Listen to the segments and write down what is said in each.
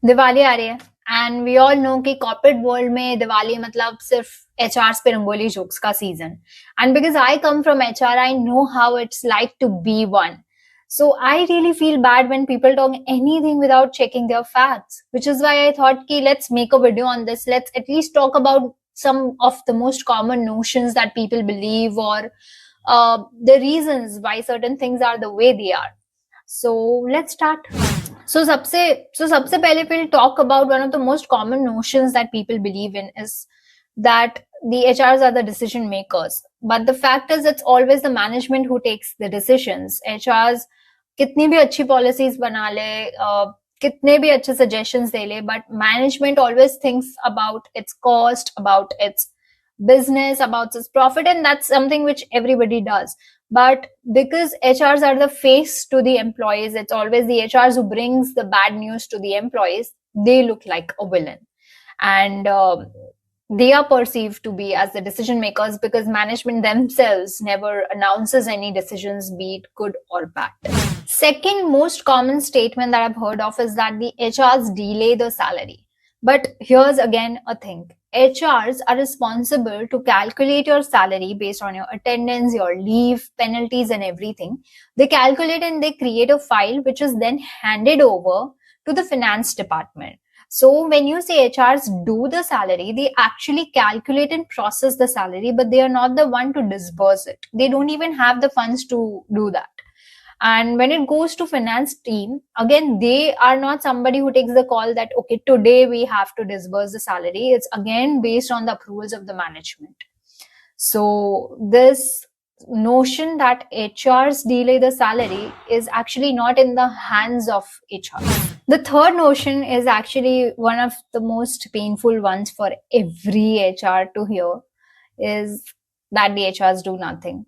दिवाली आ रही है एंड वी ऑल नो कि कॉर्पोरेट वर्ल्ड में दिवाली मतलब सिर्फ एचआर पे रंगोली जोक्स का season and because I come from HR I know how it's like to be one. So I really feel bad when people talk anything without checking their facts, which is why I thought ki let's make a video on this. Let's at least talk about some of the most common notions that people believe, or the reasons why certain things are the way they are. So let's start. So सबसे पहले we'll talk about one of the most common notions that people believe in is that the HRs are the decision makers. But the fact is it's always the management who takes the decisions. HRs कितनी भी अच्छी policies बना ले, कितने भी अच्छे suggestions दे ले, but management always thinks about its cost, about its business, about its profit, and that's something which everybody does. But because HRs are the face to the employees, it's always the HRs who brings the bad news to the employees. They look like a villain, and they are perceived to be as the decision makers because management themselves never announces any decisions, be it good or bad. Second most common statement that I've heard of is that the HRs delay the salary. But here's again a thing. HRs are responsible to calculate your salary based on your attendance, your leave, penalties, and everything. They calculate and they create a file which is then handed over to the finance department. So when you say HRs do the salary, they actually calculate and process the salary, but they are not the one to disburse it. They don't even have the funds to do that. And when it goes to finance team, again, they are not somebody who takes the call that, okay, today we have to disburse the salary. It's again based on the approvals of the management. So this notion that HRs delay the salary is actually not in the hands of HR. The third notion is actually one of the most painful ones for every HR to hear, is that the HRs do nothing.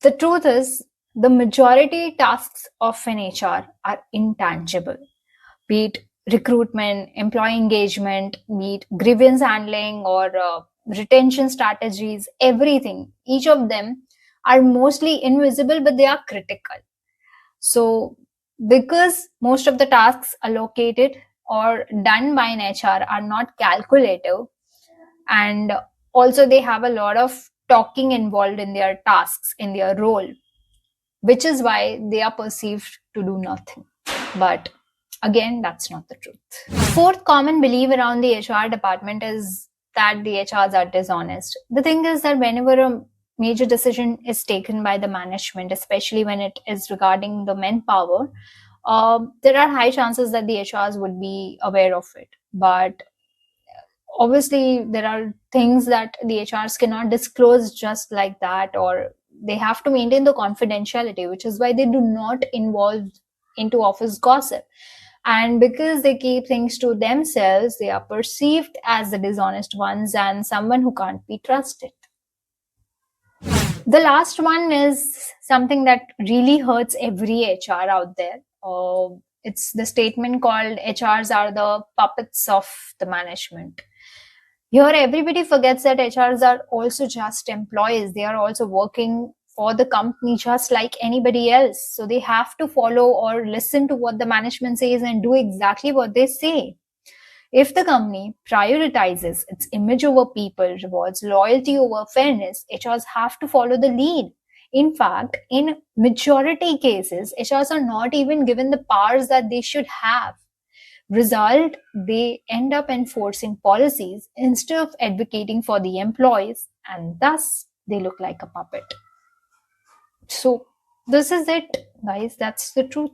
The truth is, the majority tasks of an HR are intangible, be it recruitment, employee engagement, be it grievance handling or retention strategies, everything. Each of them are mostly invisible, but they are critical. So because most of the tasks allocated or done by an HR are not calculative, and also they have a lot of talking involved in their tasks, in their role, which is why they are perceived to do nothing. But again, that's not the truth. Fourth common belief around the HR department is that the HRs are dishonest. The thing is that whenever a major decision is taken by the management, especially when it is regarding the manpower, there are high chances that the HRs would be aware of it. But obviously there are things that the HRs cannot disclose just like that, or they have to maintain the confidentiality, which is why they do not involve into office gossip. And because they keep things to themselves, they are perceived as the dishonest ones and someone who can't be trusted. The last one is something that really hurts every HR out there. It's the statement called HRs are the puppets of the management. Here, everybody forgets that HRs are also just employees. They are also working for the company just like anybody else. So they have to follow or listen to what the management says and do exactly what they say. If the company prioritizes its image over people, rewards loyalty over fairness, HRs have to follow the lead. In fact, in majority cases, HRs are not even given the powers that they should have. Result, they end up enforcing policies instead of advocating for the employees, and thus they look like a puppet. So this is it, guys. That's the truth.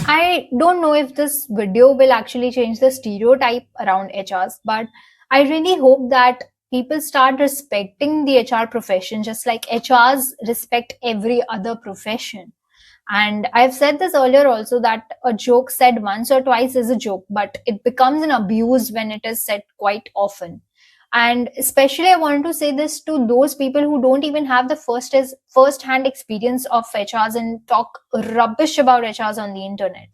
I don't know if this video will actually change the stereotype around HRs, but I really hope that people start respecting the HR profession just like HRs respect every other profession. And I've said this earlier also, that a joke said once or twice is a joke, but it becomes an abuse when it is said quite often. And especially I want to say this to those people who don't even have the first-hand experience of HRs and talk rubbish about HRs on the internet.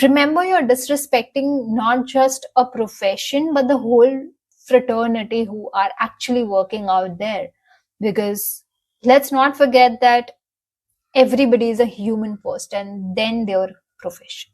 Remember, you're disrespecting not just a profession, but the whole fraternity who are actually working out there. Because let's not forget that everybody is a human first and then their profession.